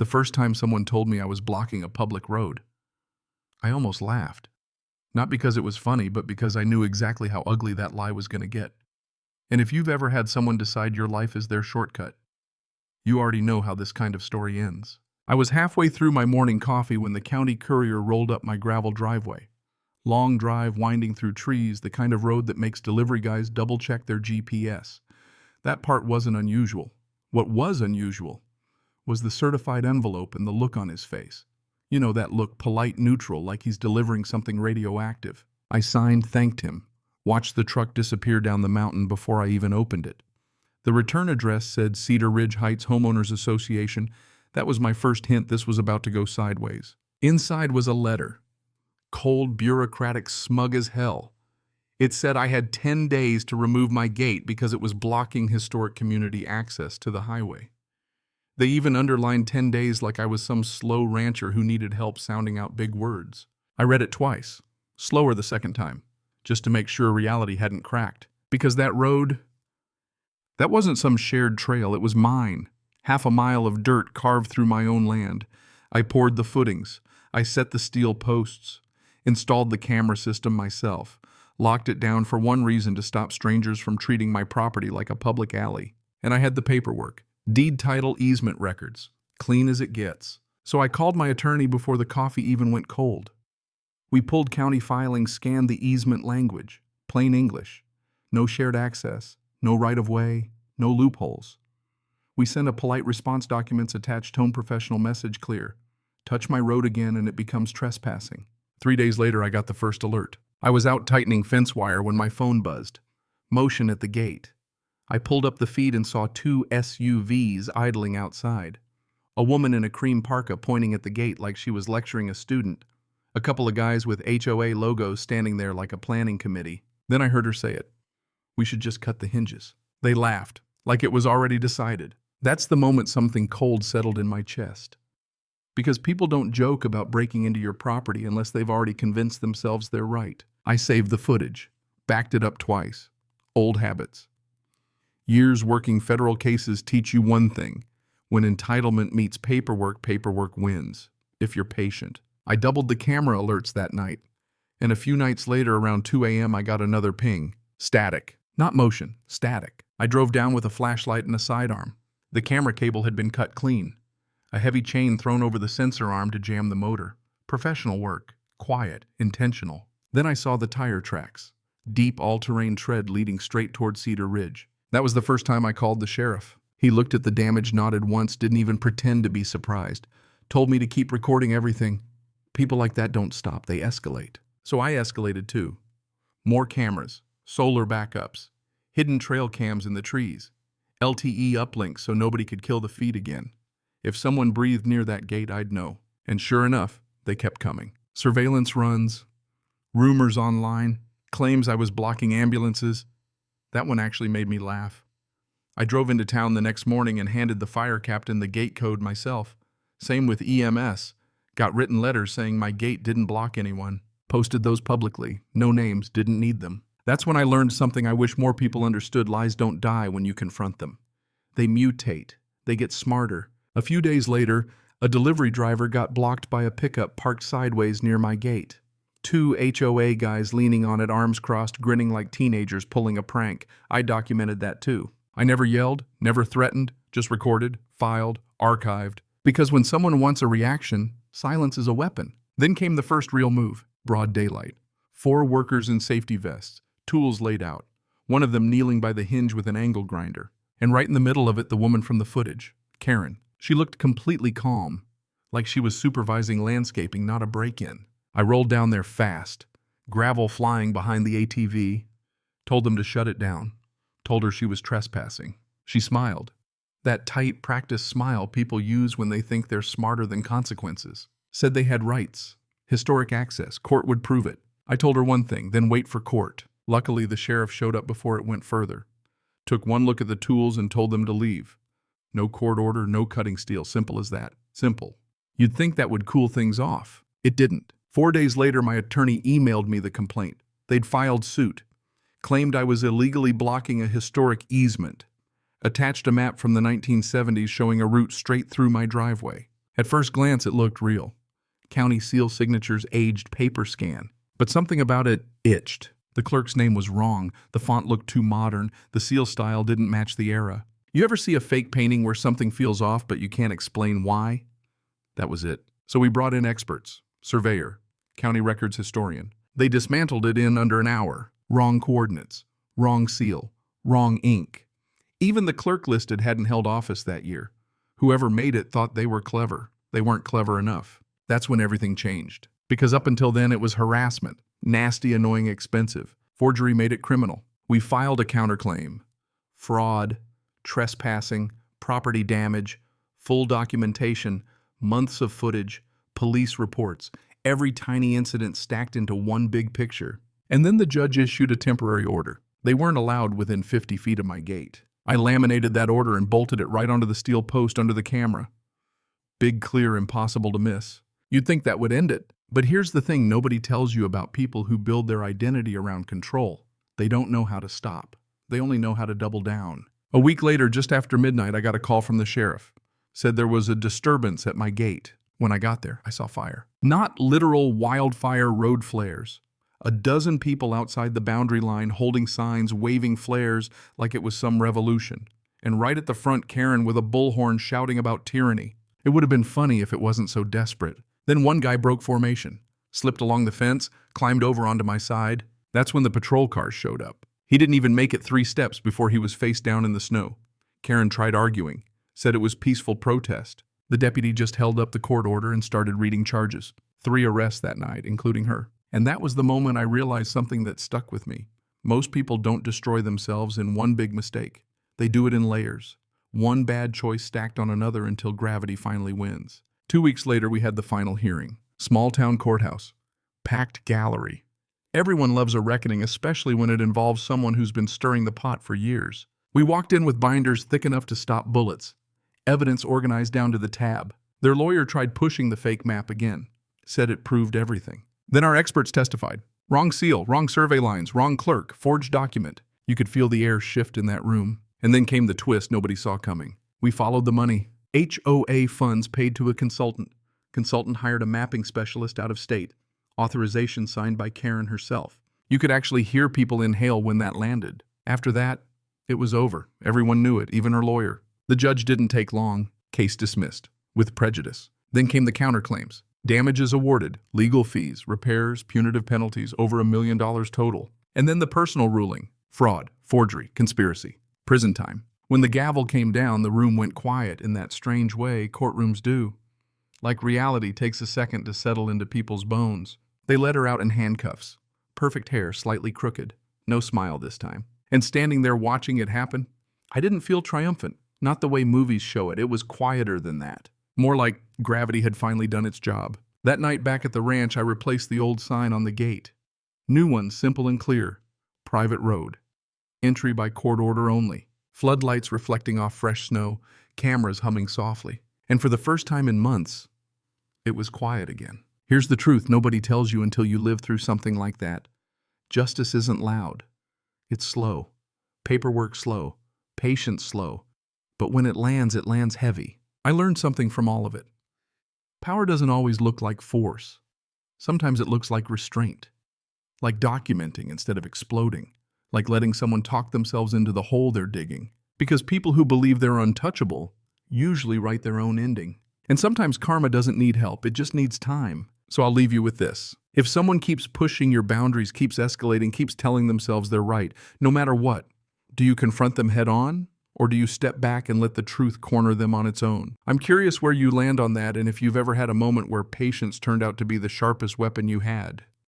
The first time someone told me I was blocking a public road, I almost laughed. Not because it was funny, but because I knew exactly how ugly that lie was going to get. And if you've ever had someone decide your life is their shortcut, you already know how this kind of story ends. I was halfway through my morning coffee when the county courier rolled up my gravel driveway. Long drive winding through trees, the kind of road that makes delivery guys double-check their GPS. That part wasn't unusual. What was unusual was the certified envelope and the look on his face. You know, that look, polite, neutral, like he's delivering something radioactive. I signed, thanked him, watched the truck disappear down the mountain before I even opened it. The return address said Cedar Ridge Heights Homeowners Association. That was my first hint this was about to go sideways. Inside was a letter. Cold, bureaucratic, smug as hell. It said I had 10 days to remove my gate because it was blocking historic community access to the highway. They even underlined 10 days like I was some slow rancher who needed help sounding out big words. I read it twice, slower the second time, just to make sure reality hadn't cracked. Because that road, that wasn't some shared trail, it was mine. Half a mile of dirt carved through my own land. I poured the footings. I set the steel posts. Installed the camera system myself. Locked it down for one reason, to stop strangers from treating my property like a public alley. And I had the paperwork. Deed, title, easement records. Clean as it gets. So I called my attorney before the coffee even went cold. We pulled county filings, scanned the easement language. Plain English. No shared access. No right-of-way. No loopholes. We sent a polite response documents attached tone professional message clear. Touch my road again and it becomes trespassing. 3 days later I got the first alert. I was out tightening fence wire when my phone buzzed. Motion at the gate. I pulled up the feed and saw 2 SUVs idling outside. A woman in a cream parka pointing at the gate like she was lecturing a student. A couple of guys with HOA logos standing there like a planning committee. Then I heard her say it. We should just cut the hinges. They laughed, like it was already decided. That's the moment something cold settled in my chest. Because people don't joke about breaking into your property unless they've already convinced themselves they're right. I saved the footage, backed it up twice. Old habits. Years working federal cases teach you one thing. When entitlement meets paperwork, paperwork wins, if you're patient. I doubled the camera alerts that night, and a few nights later around 2 a.m. I got another ping. Static. Not motion, static. I drove down with a flashlight and a sidearm. The camera cable had been cut clean. A heavy chain thrown over the sensor arm to jam the motor. Professional work. Quiet. Intentional. Then I saw the tire tracks. Deep all-terrain tread leading straight toward Cedar Ridge. That was the first time I called the sheriff. He looked at the damage, nodded once, didn't even pretend to be surprised. Told me to keep recording everything. People like that don't stop, they escalate. So I escalated too. More cameras. Solar backups. Hidden trail cams in the trees. LTE uplinks so nobody could kill the feed again. If someone breathed near that gate, I'd know. And sure enough, they kept coming. Surveillance runs, rumors online, claims I was blocking ambulances. That one actually made me laugh. I drove into town the next morning and handed the fire captain the gate code myself. Same with EMS. Got written letters saying my gate didn't block anyone. Posted those publicly. No names, didn't need them. That's when I learned something I wish more people understood. Lies don't die when you confront them. They mutate. They get smarter. A few days later, a delivery driver got blocked by a pickup parked sideways near my gate. 2 HOA guys leaning on it, arms crossed, grinning like teenagers pulling a prank. I documented that too. I never yelled, never threatened, just recorded, filed, archived. Because when someone wants a reaction, silence is a weapon. Then came the first real move. Broad daylight. 4 workers in safety vests, tools laid out. One of them kneeling by the hinge with an angle grinder. And right in the middle of it, the woman from the footage, Karen. She looked completely calm, like she was supervising landscaping, not a break-in. I rolled down there fast, gravel flying behind the ATV, told them to shut it down, told her she was trespassing. She smiled. That tight, practiced smile people use when they think they're smarter than consequences. Said they had rights, historic access, court would prove it. I told her one thing, then wait for court. Luckily, the sheriff showed up before it went further. Took one look at the tools and told them to leave. No court order, no cutting steel, simple as that. Simple. You'd think that would cool things off. It didn't. 4 days later, my attorney emailed me the complaint. They'd filed suit. Claimed I was illegally blocking a historic easement. Attached a map from the 1970s showing a route straight through my driveway. At first glance, it looked real. County seal signatures, aged paper scan. But something about it itched. The clerk's name was wrong. The font looked too modern. The seal style didn't match the era. You ever see a fake painting where something feels off but you can't explain why? That was it. So we brought in experts, surveyor, county records historian. They dismantled it in under an hour. Wrong coordinates, wrong seal, wrong ink. Even the clerk listed hadn't held office that year. Whoever made it thought they were clever. They weren't clever enough. That's when everything changed. Because up until then it was harassment. Nasty, annoying, expensive. Forgery made it criminal. We filed a counterclaim. Fraud, trespassing, property damage, full documentation, months of footage, police reports, every tiny incident stacked into one big picture. And then the judge issued a temporary order. They weren't allowed within 50 feet of my gate. I laminated that order and bolted it right onto the steel post under the camera. Big, clear, impossible to miss. You'd think that would end it. But here's the thing nobody tells you about people who build their identity around control. They don't know how to stop. They only know how to double down. A week later, just after midnight, I got a call from the sheriff. Said there was a disturbance at my gate. When I got there, I saw fire. Not literal wildfire road flares. A dozen people outside the boundary line holding signs, waving flares like it was some revolution. And right at the front, Karen with a bullhorn shouting about tyranny. It would have been funny if it wasn't so desperate. Then one guy broke formation, slipped along the fence, climbed over onto my side. That's when the patrol cars showed up. He didn't even make it 3 steps before he was face down in the snow. Karen tried arguing, said it was peaceful protest. The deputy just held up the court order and started reading charges. 3 arrests that night, including her. And that was the moment I realized something that stuck with me. Most people don't destroy themselves in one big mistake. They do it in layers. One bad choice stacked on another until gravity finally wins. 2 weeks later, we had the final hearing. Small town courthouse. Packed gallery. Everyone loves a reckoning, especially when it involves someone who's been stirring the pot for years. We walked in with binders thick enough to stop bullets. Evidence organized down to the tab. Their lawyer tried pushing the fake map again. Said it proved everything. Then our experts testified. Wrong seal, wrong survey lines, wrong clerk, forged document. You could feel the air shift in that room. And then came the twist nobody saw coming. We followed the money. HOA funds paid to a consultant. Consultant hired a mapping specialist out of state. Authorization signed by Karen herself. You could actually hear people inhale when that landed. After that, it was over. Everyone knew it, even her lawyer. The judge didn't take long. Case dismissed. With prejudice. Then came the counterclaims. Damages awarded, legal fees, repairs, punitive penalties, over $1 million total. And then the personal ruling. Fraud, forgery, conspiracy. Prison time. When the gavel came down, the room went quiet in that strange way courtrooms do. Like reality takes a second to settle into people's bones. They let her out in handcuffs. Perfect hair, slightly crooked. No smile this time. And standing there watching it happen, I didn't feel triumphant. Not the way movies show it. It was quieter than that. More like gravity had finally done its job. That night back at the ranch, I replaced the old sign on the gate. New one, simple and clear. Private road. Entry by court order only. Floodlights reflecting off fresh snow, cameras humming softly. And for the first time in months, it was quiet again. Here's the truth nobody tells you until you live through something like that. Justice isn't loud. It's slow. Paperwork slow. Patience slow. But when it lands heavy. I learned something from all of it. Power doesn't always look like force. Sometimes it looks like restraint. Like documenting instead of exploding. Like letting someone talk themselves into the hole they're digging. Because people who believe they're untouchable usually write their own ending. And sometimes karma doesn't need help, it just needs time. So I'll leave you with this. If someone keeps pushing your boundaries, keeps escalating, keeps telling themselves they're right, no matter what, do you confront them head on? Or do you step back and let the truth corner them on its own? I'm curious where you land on that and if you've ever had a moment where patience turned out to be the sharpest weapon you had.